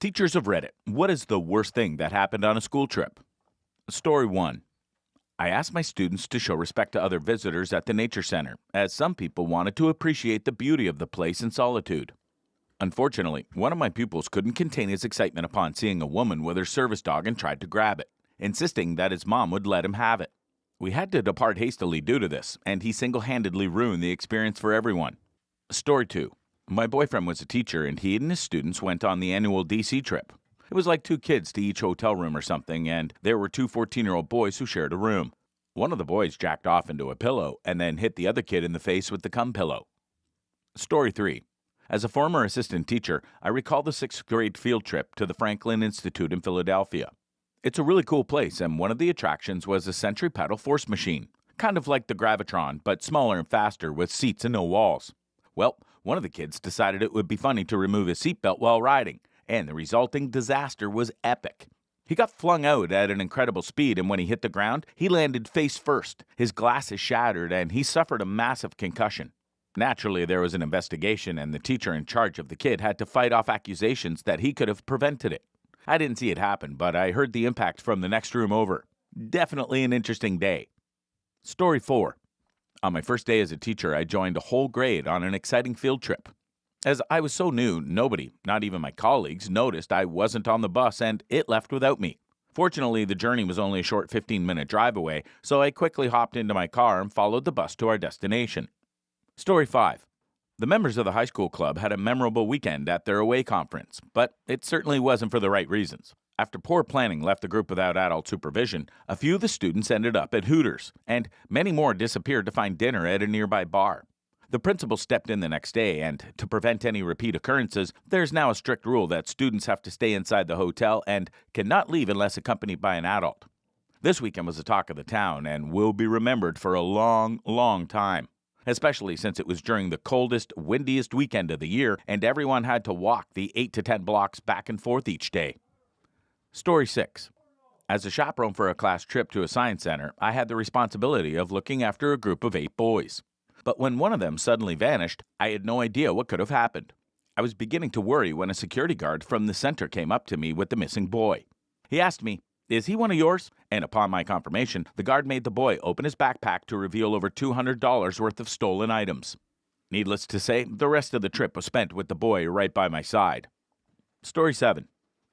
Teachers of Reddit, what is the worst thing that happened on a school trip? Story 1. I asked my students to show respect to other visitors at the nature center, as some people wanted to appreciate the beauty of the place in solitude. Unfortunately, one of my pupils couldn't contain his excitement upon seeing a woman with her service dog and tried to grab it, insisting that his mom would let him have it. We had to depart hastily due to this, and he single-handedly ruined the experience for everyone. Story 2. My boyfriend was a teacher, and he and his students went on the annual DC trip. It was like 2 kids to each hotel room or something, and there were 2 14-year-old boys who shared a room. One of the boys jacked off into a pillow and then hit the other kid in the face with the cum pillow. Story 3. As a former assistant teacher, I recall the 6th grade field trip to the Franklin Institute in Philadelphia. It's a really cool place, and one of the attractions was a centripetal force machine, kind of like the Gravitron, but smaller and faster with seats and no walls. Well, one of the kids decided it would be funny to remove his seatbelt while riding, and the resulting disaster was epic. He got flung out at an incredible speed, and when he hit the ground, he landed face first. His glasses shattered, and he suffered a massive concussion. Naturally, there was an investigation, and the teacher in charge of the kid had to fight off accusations that he could have prevented it. I didn't see it happen, but I heard the impact from the next room over. Definitely an interesting day. Story 4. On my first day as a teacher, I joined a whole grade on an exciting field trip. As I was so new, nobody, not even my colleagues, noticed I wasn't on the bus and it left without me. Fortunately, the journey was only a short 15-minute drive away, so I quickly hopped into my car and followed the bus to our destination. Story 5. The members of the high school club had a memorable weekend at their away conference, but it certainly wasn't for the right reasons. After poor planning left the group without adult supervision, a few of the students ended up at Hooters, and many more disappeared to find dinner at a nearby bar. The principal stepped in the next day, and to prevent any repeat occurrences, there's now a strict rule that students have to stay inside the hotel and cannot leave unless accompanied by an adult. This weekend was the talk of the town and will be remembered for a long, long time, especially since it was during the coldest, windiest weekend of the year, and everyone had to walk the 8 to 10 blocks back and forth each day. Story 6. As a chaperone for a class trip to a science center, I had the responsibility of looking after a group of 8 boys. But when one of them suddenly vanished, I had no idea what could have happened. I was beginning to worry when a security guard from the center came up to me with the missing boy. He asked me, "Is he one of yours?" And upon my confirmation, the guard made the boy open his backpack to reveal over $200 worth of stolen items. Needless to say, the rest of the trip was spent with the boy right by my side. Story 7.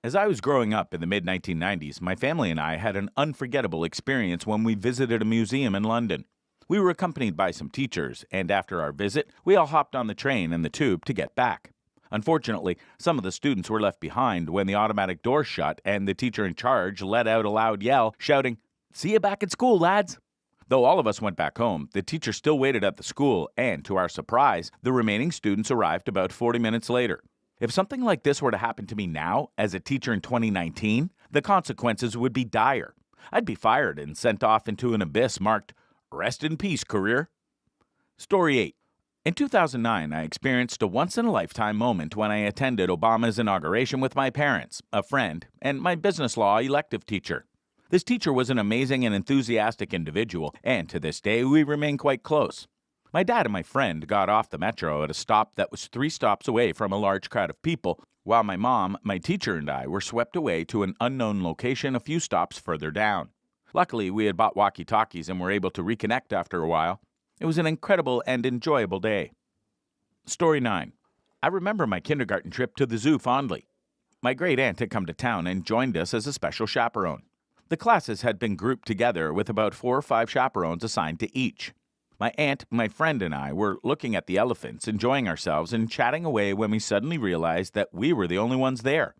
As I was growing up in the mid-1990s, my family and I had an unforgettable experience when we visited a museum in London. We were accompanied by some teachers, and after our visit, we all hopped on the train and the tube to get back. Unfortunately, some of the students were left behind when the automatic door shut and the teacher in charge let out a loud yell, shouting, "See you back at school, lads!" Though all of us went back home, the teacher still waited at the school, and to our surprise, the remaining students arrived about 40 minutes later. If something like this were to happen to me now, as a teacher in 2019, the consequences would be dire. I'd be fired and sent off into an abyss marked, "Rest in peace, career." Story 8. In 2009, I experienced a once-in-a-lifetime moment when I attended Obama's inauguration with my parents, a friend, and my business law elective teacher. This teacher was an amazing and enthusiastic individual, and to this day we remain quite close. My dad and my friend got off the metro at a stop that was 3 stops away from a large crowd of people, while my mom, my teacher, and I were swept away to an unknown location a few stops further down. Luckily, we had bought walkie-talkies and were able to reconnect after a while. It was an incredible and enjoyable day. Story 9. I remember my kindergarten trip to the zoo fondly. My great aunt had come to town and joined us as a special chaperone. The classes had been grouped together with about 4 or 5 chaperones assigned to each. My aunt, my friend, and I were looking at the elephants, enjoying ourselves and chatting away when we suddenly realized that we were the only ones there.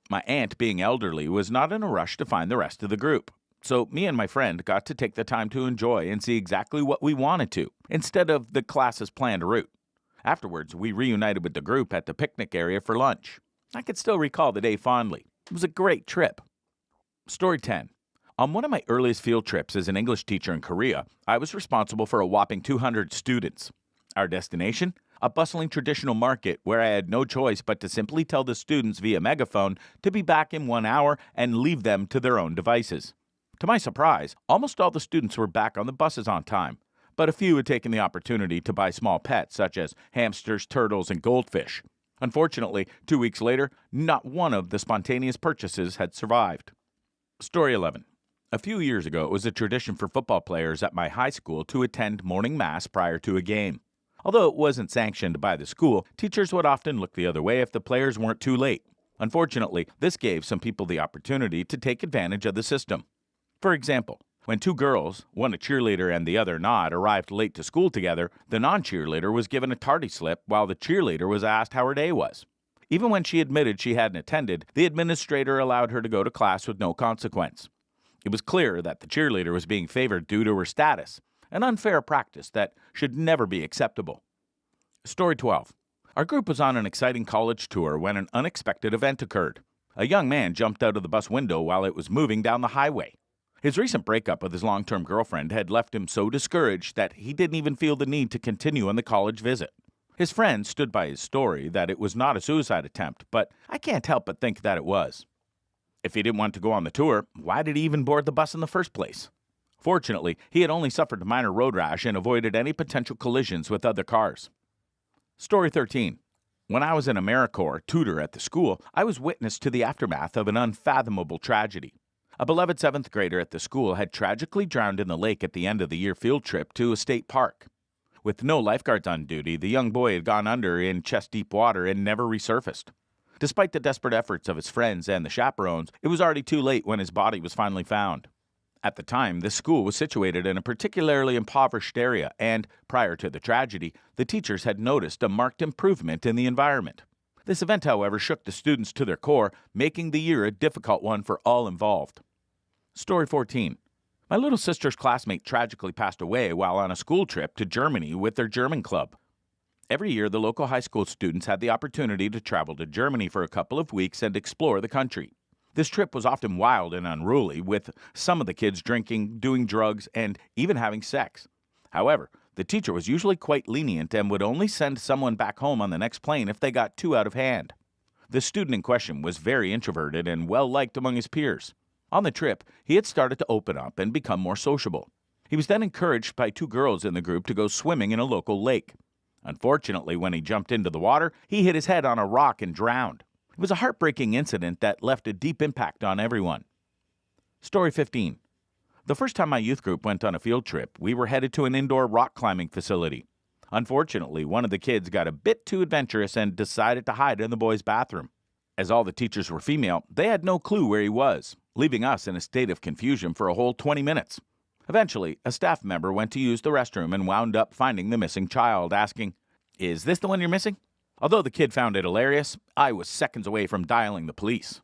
My aunt, being elderly, was not in a rush to find the rest of the group. So me and my friend got to take the time to enjoy and see exactly what we wanted to, instead of the class's planned route. Afterwards, we reunited with the group at the picnic area for lunch. I could still recall the day fondly. It was a great trip. Story 10. On one of my earliest field trips as an English teacher in Korea, I was responsible for a whopping 200 students. Our destination? A bustling traditional market where I had no choice but to simply tell the students via megaphone to be back in 1 hour and leave them to their own devices. To my surprise, almost all the students were back on the buses on time, but a few had taken the opportunity to buy small pets such as hamsters, turtles, and goldfish. Unfortunately, 2 weeks later, not one of the spontaneous purchases had survived. Story 11. A few years ago, it was a tradition for football players at my high school to attend morning mass prior to a game. Although it wasn't sanctioned by the school, teachers would often look the other way if the players weren't too late. Unfortunately, this gave some people the opportunity to take advantage of the system. For example, when two girls, one a cheerleader and the other not, arrived late to school together, the non-cheerleader was given a tardy slip while the cheerleader was asked how her day was. Even when she admitted she hadn't attended, the administrator allowed her to go to class with no consequence. It was clear that the cheerleader was being favored due to her status, an unfair practice that should never be acceptable. Story 12. Our group was on an exciting college tour when an unexpected event occurred. A young man jumped out of the bus window while it was moving down the highway. His recent breakup with his long-term girlfriend had left him so discouraged that he didn't even feel the need to continue on the college visit. His friends stood by his story that it was not a suicide attempt, but I can't help but think that it was. If he didn't want to go on the tour, why did he even board the bus in the first place? Fortunately, he had only suffered a minor road rash and avoided any potential collisions with other cars. Story 13. When I was an AmeriCorps tutor at the school, I was witness to the aftermath of an unfathomable tragedy. A beloved 7th grader at the school had tragically drowned in the lake at the end of the year field trip to a state park. With no lifeguards on duty, the young boy had gone under in chest-deep water and never resurfaced. Despite the desperate efforts of his friends and the chaperones, it was already too late when his body was finally found. At the time, this school was situated in a particularly impoverished area, and, prior to the tragedy, the teachers had noticed a marked improvement in the environment. This event, however, shook the students to their core, making the year a difficult one for all involved. Story 14. My little sister's classmate tragically passed away while on a school trip to Germany with their German club. Every year, the local high school students had the opportunity to travel to Germany for a couple of weeks and explore the country. This trip was often wild and unruly, with some of the kids drinking, doing drugs, and even having sex. However, the teacher was usually quite lenient and would only send someone back home on the next plane if they got too out of hand. The student in question was very introverted and well-liked among his peers. On the trip, he had started to open up and become more sociable. He was then encouraged by two girls in the group to go swimming in a local lake. Unfortunately, when he jumped into the water, he hit his head on a rock and drowned. It was a heartbreaking incident that left a deep impact on everyone. Story 15. The first time my youth group went on a field trip, we were headed to an indoor rock climbing facility. Unfortunately, one of the kids got a bit too adventurous and decided to hide in the boys' bathroom. As all the teachers were female, they had no clue where he was, leaving us in a state of confusion for a whole 20 minutes. Eventually, a staff member went to use the restroom and wound up finding the missing child, asking, "Is this the one you're missing?" Although the kid found it hilarious, I was seconds away from dialing the police.